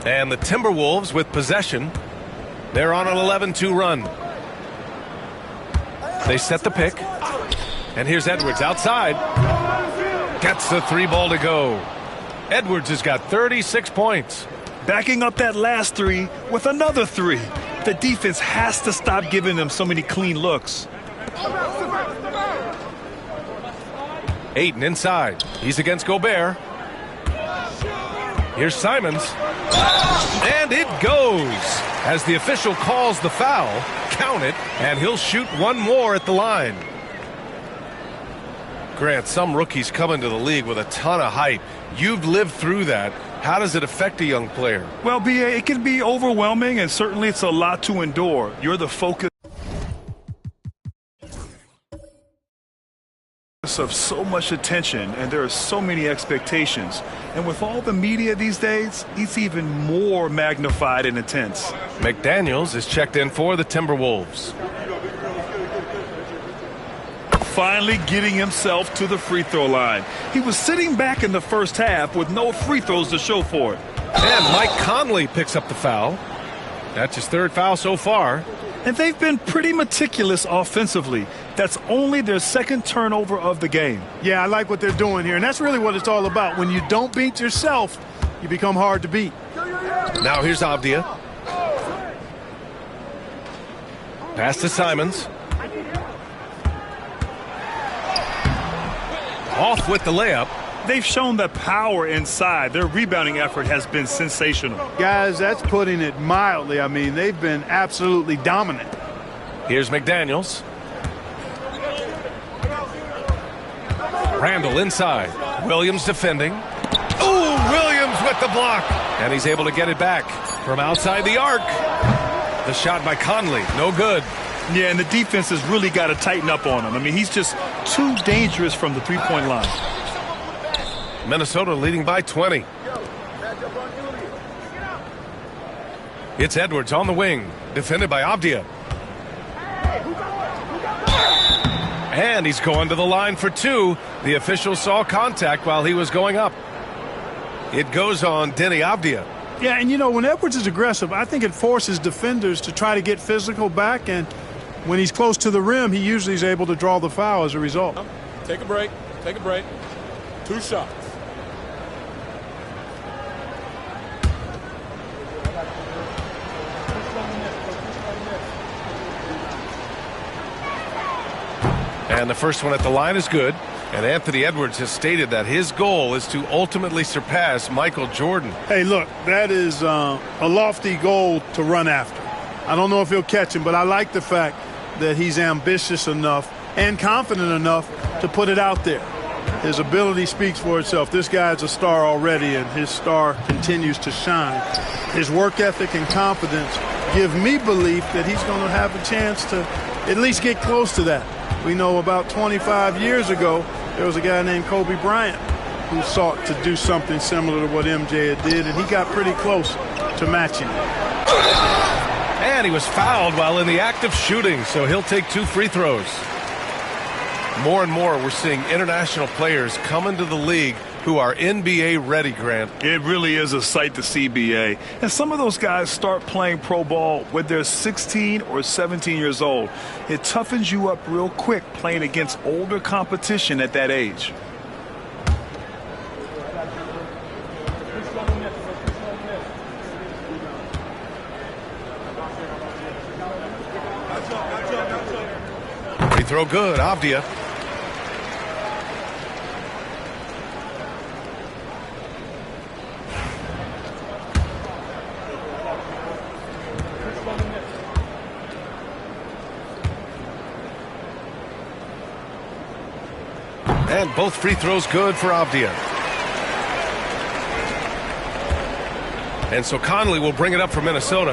And the Timberwolves with possession. They're on an 11-2 run. They set the pick. And here's Edwards outside. Gets the 3 ball to go. Edwards has got 36 points. Backing up that last 3 with another 3. The defense has to stop giving them so many clean looks. Ayton inside. He's against Gobert. Here's Simons. And it goes. As the official calls the foul, count it, and he'll shoot one more at the line. Grant, some rookies come into the league with a ton of hype. You've lived through that. How does it affect a young player? Well, B.A., it can be overwhelming, and certainly it's a lot to endure. You're the focus of so much attention, and there are so many expectations. And with all the media these days, it's even more magnified and intense. McDaniels is checked in for the Timberwolves. Finally getting himself to the free throw line. He was sitting back in the first half with no free throws to show for it. And Mike Conley picks up the foul. That's his third foul so far. And they've been pretty meticulous offensively. That's only their second turnover of the game. Yeah, I like what they're doing here, and that's really what it's all about. When you don't beat yourself, you become hard to beat. Now here's Avdia. Pass to Simons. Off with the layup. They've shown the power inside. Their rebounding effort has been sensational. Guys, that's putting it mildly. I mean, they've been absolutely dominant. Here's McDaniels. Randall inside. Williams defending. Ooh, Williams with the block. And he's able to get it back from outside the arc. The shot by Conley, no good. Yeah, and the defense has really got to tighten up on him. I mean, he's just too dangerous from the three-point line. Minnesota leading by 20. It's Edwards on the wing, defended by Avdia. And he's going to the line for two. The official saw contact while he was going up. It goes on Denny Avdia. Yeah, and you know, when Edwards is aggressive, I think it forces defenders to try to get physical back, and when he's close to the rim, he usually is able to draw the foul as a result. Take a break. Take a break. 2 shots. And the first one at the line is good. And Anthony Edwards has stated that his goal is to ultimately surpass Michael Jordan. Hey, look, that is a lofty goal to run after. I don't know if he'll catch him, but I like the fact that he's ambitious enough and confident enough to put it out there. His ability speaks for itself. This guy's a star already, and his star continues to shine. His work ethic and confidence give me belief that he's going to have a chance to at least get close to that. We know about 25 years ago, there was a guy named Kobe Bryant who sought to do something similar to what MJ did, and he got pretty close to matching it. And he was fouled while in the act of shooting, so he'll take 2 free throws. More and more, we're seeing international players come into the league who are NBA ready, Grant. It really is a sight to see, B.A. And some of those guys start playing pro ball when they're 16 or 17 years old. It toughens you up real quick playing against older competition at that age. Free throw good, Avdia. And both free throws good for Avdia. And so Conley will bring it up for Minnesota.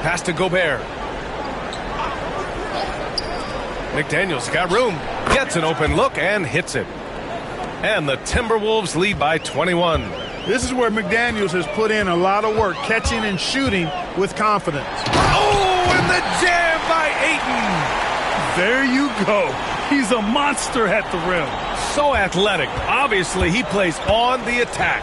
Pass to Gobert. McDaniels got room. Gets an open look and hits it. And the Timberwolves lead by 21. This is where McDaniels has put in a lot of work, catching and shooting with confidence. Oh, and the jam by Ayton. There you go. He's a monster at the rim. So athletic. Obviously, he plays on the attack.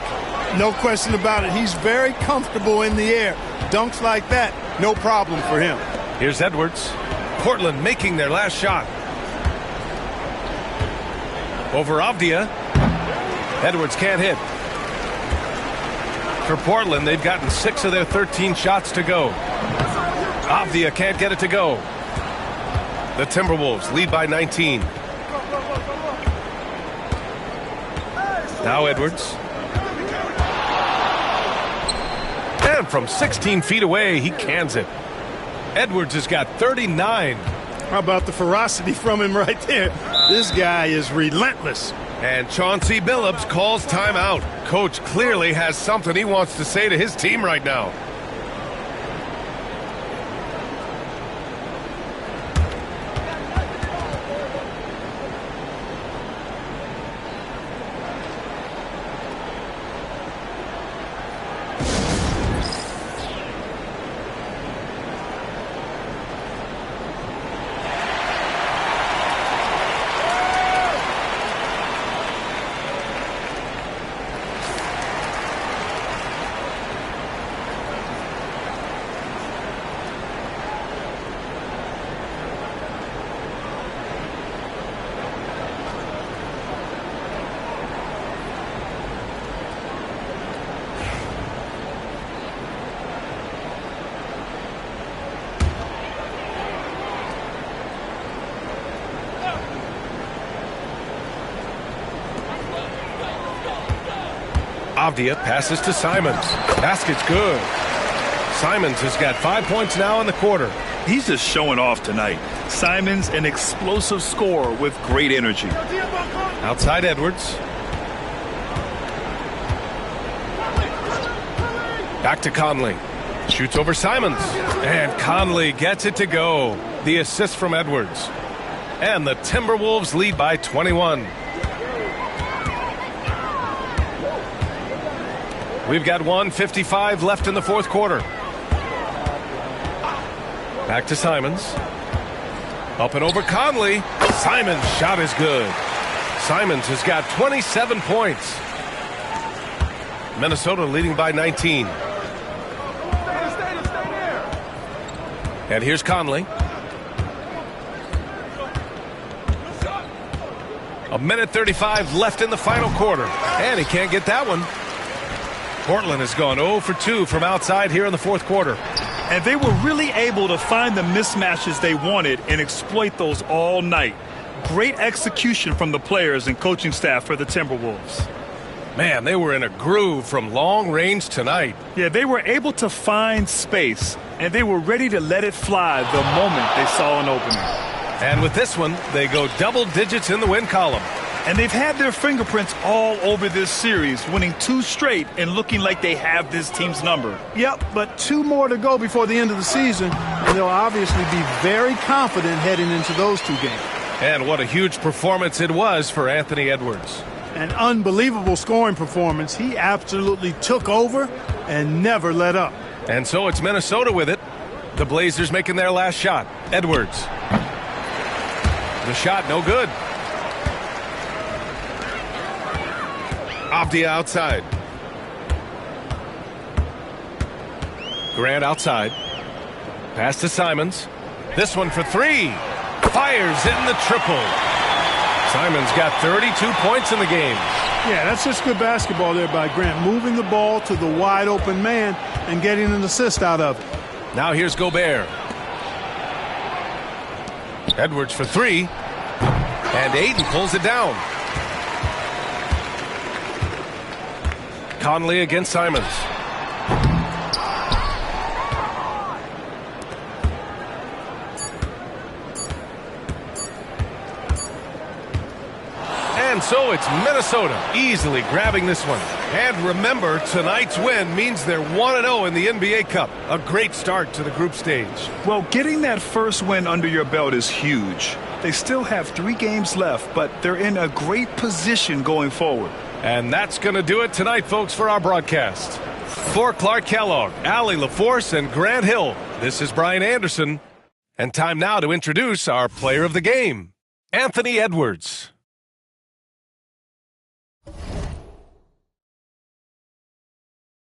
No question about it. He's very comfortable in the air. Dunks like that, no problem for him. Here's Edwards. Portland making their last shot. Over Avdia. Edwards can't hit. For Portland, they've gotten 6 of their 13 shots to go. Avdia can't get it to go. The Timberwolves lead by 19. Now Edwards. And from 16 feet away, he cans it. Edwards has got 39. How about the ferocity from him right there? This guy is relentless. And Chauncey Billups calls timeout. Coach clearly has something he wants to say to his team right now. Avdia passes to Simons. Basket's good. Simons has got 5 points now in the quarter. He's just showing off tonight. Simons, an explosive scorer with great energy. Outside Edwards. Back to Conley. Shoots over Simons. And Conley gets it to go. The assist from Edwards. And the Timberwolves lead by 21. We've got 1:55 left in the fourth quarter. Back to Simons. Up and over Conley. Simons' shot is good. Simons has got 27 points. Minnesota leading by 19. And here's Conley. A minute 35 left in the final quarter. And he can't get that one. Portland has gone 0 for 2 from outside here in the fourth quarter. And they were really able to find the mismatches they wanted and exploit those all night. Great execution from the players and coaching staff for the Timberwolves. Man, they were in a groove from long range tonight. Yeah, they were able to find space, and they were ready to let it fly the moment they saw an opening. And with this one, they go double digits in the win column. And they've had their fingerprints all over this series, winning 2 straight and looking like they have this team's number. Yep, but 2 more to go before the end of the season, and they'll obviously be very confident heading into those 2 games. And what a huge performance it was for Anthony Edwards. An unbelievable scoring performance. He absolutely took over and never let up. And so it's Minnesota with it. The Blazers making their last shot. Edwards. The shot no good. Avdia outside. Grant outside. Pass to Simons. This one for 3. Fires in the triple. Simons got 32 points in the game. Yeah, that's just good basketball there by Grant. Moving the ball to the wide open man and getting an assist out of it. Now here's Gobert. Edwards for 3. And Ayton pulls it down. Conley against Simons. And so it's Minnesota easily grabbing this one. And remember, tonight's win means they're 1-0 in the NBA Cup. A great start to the group stage. Well, getting that first win under your belt is huge. They still have 3 games left, but they're in a great position going forward. And that's going to do it tonight, folks, for our broadcast. For Clark Kellogg, Allie LaForce, and Grant Hill, this is Brian Anderson. And time now to introduce our player of the game, Anthony Edwards.